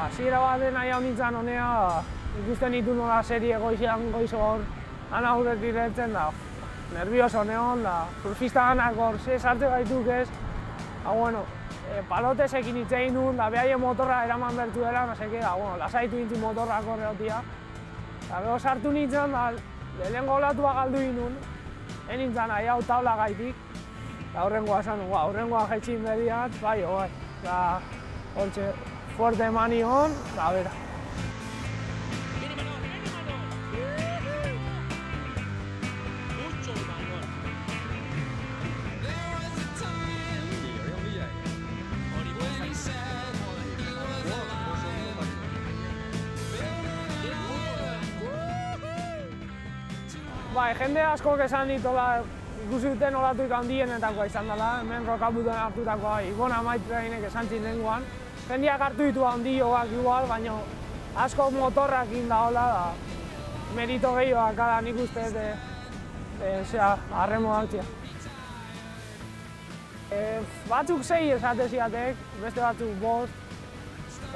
hasiera baten nahi hau nintzen honea, ikusten ditu nola serie goizean goiz hor, ana aurretik diretzen da, nervioso neon da, surfista ganak hor, sartze gaituk ez, bueno, palotesekin hitz egin duen, da behaien motorra eraman bertu dela, naseke, lasaitu nintzen motorrak horreotia. Da gero sartu nintzen, da lehenengo olatua galdu ginen, nintzen nahi hau taula gaitik, da horrengoa esan, horrengoa jetxin bediat, bai, da hortxe, fuerte eman nion, da bera. Bai, jende askok esan ditola, ikusi duten olatuik handienetakoa izan dela, hemen Rokaputen hartutakoa, Ibona Maitreginek esan txindengoan. Jendeak hartu ditu handioak igual, baina asko motorrak inda hola da, merito gehioak gara nik uste harremo hartzia. Batzuk 6 esate ziatek, beste batzuk 5,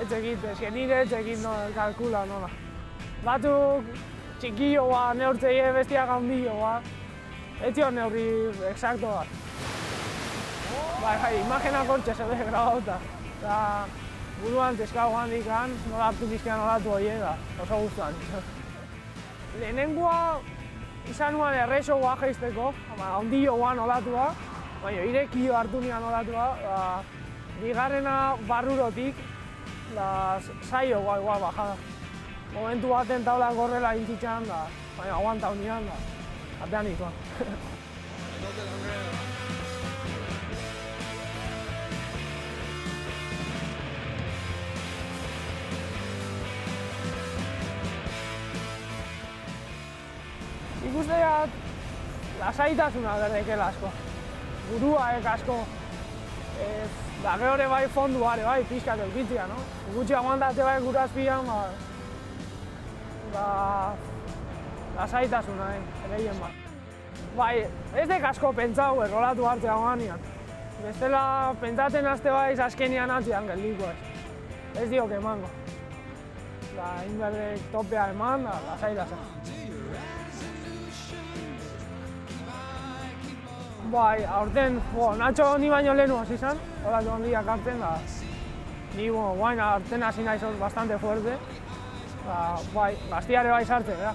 etxekit, nire etxekit kalkula nola. Batzuk txikioa, neurtzeie bestiak handioa, ez zion neurri exacto bat. Bai, imagenak hortxe zebe grabauta. Buruan tezkago handikan, nola hartu pizkean olatu horiek da, oso guztuan. Lehenengoa izan nuen errexoa jeizteko, handioan olatua, baina irekio hartu nian olatua, bigarrena barrurotik, saioa igual bajada. Momentu baten taulak horrela intzitzen da, baina aguantau nian da, atean ikuan. Ikusteat, lasaitasuna berdekela asko, burua asko. Da gehore bai fondua ere bai, pixkat eukitzia, no? Gutxi aguantate bai gurazpian, lasaitasuna, gehien bat. Bai, ez dek asko pentsau errolatu hartzea ganean. Bestela, pentsatzen azte baiz azkenian atzean geldiko ez. Ez diok emango. Inberdek topea eman, lasaitasun. Bai, aurten, Nacho ni baino lehenu hasi izan, olatu handiak hartzen da. Ni, guain aurten hasi naiz bastante fuerte. Bai, gaztiare bai sartzen, da.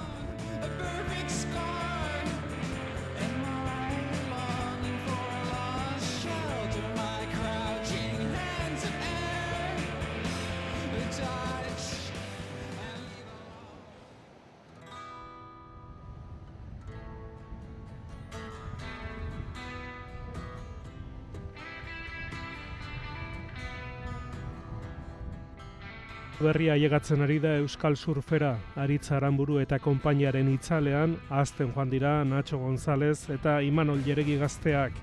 Berria ailegatzen ari da Euskal Surfera, Aritz Aranburu eta konpainiaren itzalean, ahazten joan dira Nacho González eta Imanol Jeregi gazteak.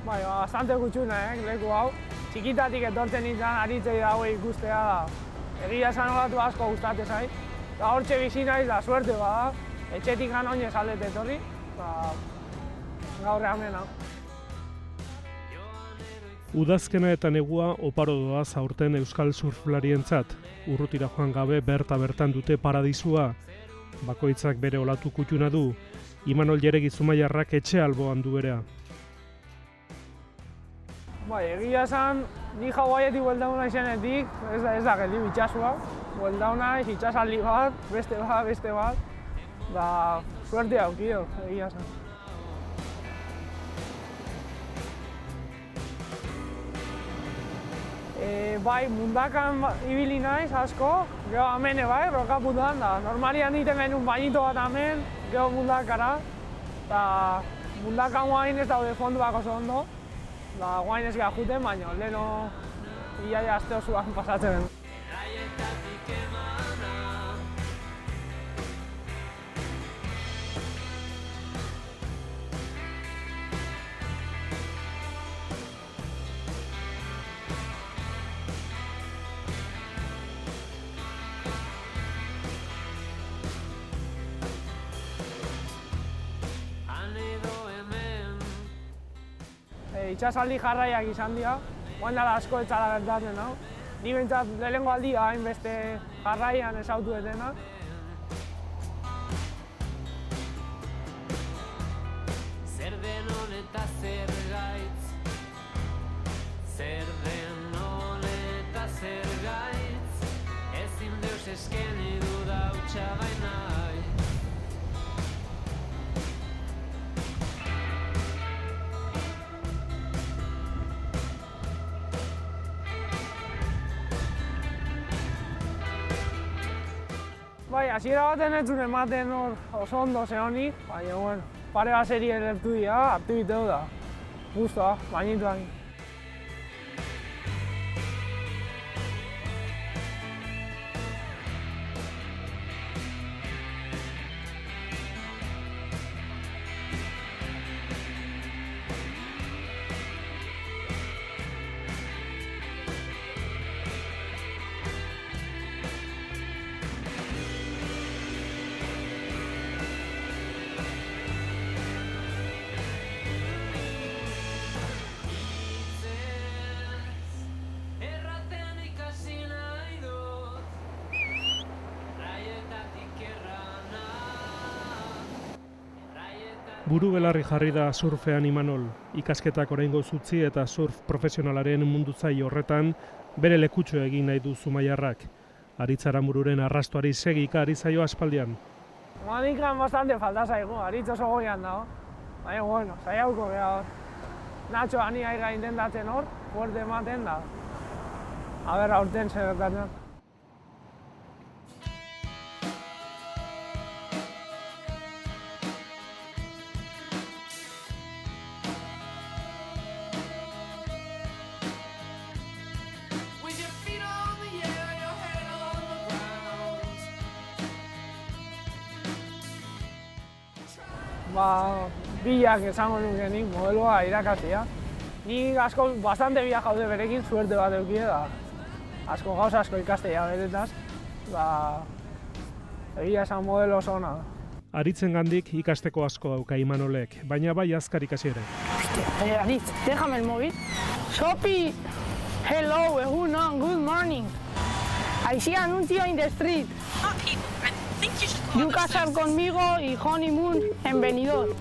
Bai, bastante gutxuna, leku hau. Txikitatik etortzen nintzen Aritzei dago ikustea da. Egia esan olatu asko gustate zait. Eta hortxe bizi naiz da suerte bada. Etxetik gan oinez aldete etorri. Gaur hemen hau. Udazkena eta negua oparo doaz aurten euskal surflarientzat. Urrutira joan gabe bertan dute paradisua. Bakoitzak bere olatu kutxuna du. Imanol Jeregi Zumaiarrak etxe alboan du berea. Bai, egia esan, ni Hawaiietik bueltatu naizenetik, ez da geldi itxasua. Bueltatu naiz, itxasaldi bat, beste bat. Da, suerte aukio, egia esan. Bai, mundakan ibili naiz asko, gero amene bai, Rokaputan, da normalian egiten genuen bainito bat amen, gero mundakara, eta mundakan guain ez daude fonduak oso ondo, da guain ez gara juten, baina leheno iaia aste osoan pasatzen den. Itxasaldi jarraiak izan dira, guain dara asko etxala gertatzen hau. Ni behintzat lehenengo aldia hainbeste jarraian ezautu etena. Zer den honeta zer gaitz, zer den honeta zer gaitz, ezin deus eskeni dudautxa bainai. Bai, hasiera baten ez zuen ematen hor oso ondo zehonik, baina, bueno, pare bat serie lertu dira, hartu biteu da. Guztua, bainituak. Buru belarri jarri da surfean Imanol. Ikasketak oraingoz utzi eta surf profesionalaren mundutzai horretan bere lekutxo egin nahi du Zumaiarrak. Aritz Aranbururen arrastoari segika ari zaio aspaldian. Manikan bastante falta zaigu, Aritz oso goian dago. Baina, bueno, saiauko geha hor. Nacho ani aira intentatzen hor, fuerte ematen da. A ber, aurten zer gertatzen. Bilak esango nukenik modeloa irakatzea. Ni asko bastante bila jaude berekin, suerte bat eukie da. Asko gauza asko ikastea beretaz. Egia esan modelo oso ona. Aritzen gandik ikasteko asko dauka Imanolek, baina bai azkar ikasi ere. Aritz, déjame el móvil. Sopi, hello, egunon, good morning. I see anuncio in the street. You casar conmigo y honeymoon en Benidorm.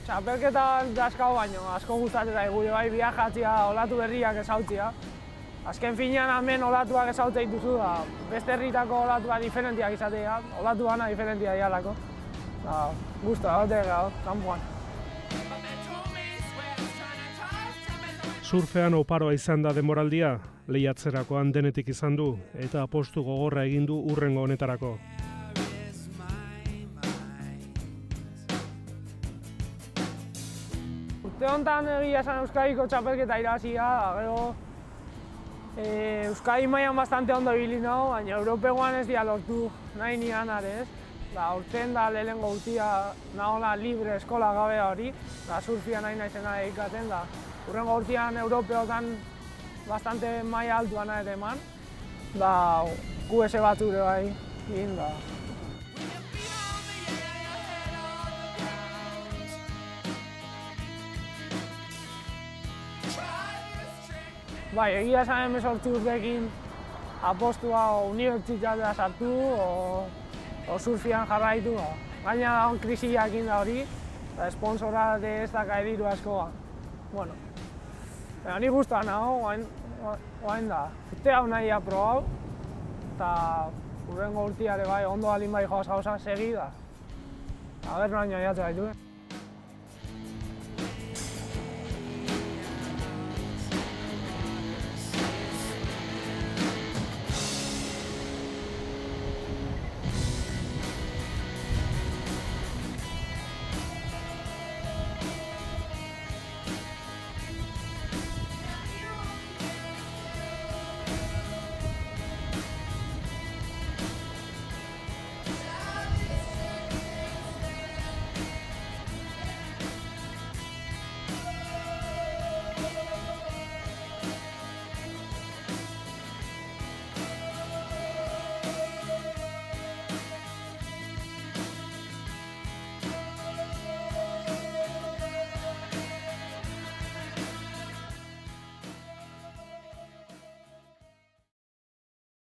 Txapelketan daskau baino, asko gustatzen da gure bai viajatzea, olatu berriak ezautzea. Azken finean hemen olatuak ezautzea dituzu da, beste herritako olatuak diferentiak izatea, olatu bana diferentia dialako. Gusta, gaur, kanpoan. Surfean oparoa izan da denboraldia, lehiatzerakoan denetik izan du, eta apostu gogorra egin du hurrengo honetarako. Urte honetan egia esan Euskadiko txapelketa irabazia, gero Euskadi mailan bastante ondo ibili nago, baina Europegoan ez dira lortu nahi nian arez. Urten da lehenengo urtia nagoela libre eskola gabe hori, surfia nahi naizena egikaten da. Urrengo urtean Europeotan bastante maila altuan ere eman, QS bat ure bai egin da. Bai, egia esan 18 urteekin apostua unibertsitatea sartu o surfian jarraitu. Gaina dagoen krisiak egin da hori, eta esponsora ez daka ediru askoa. Bueno, ni guztua nago, oain da. Urte hau nahi aprobau, eta urrengo urtiare bai, ondo alin bai joaz gauza segi da. Aber noaino jatzen baitu.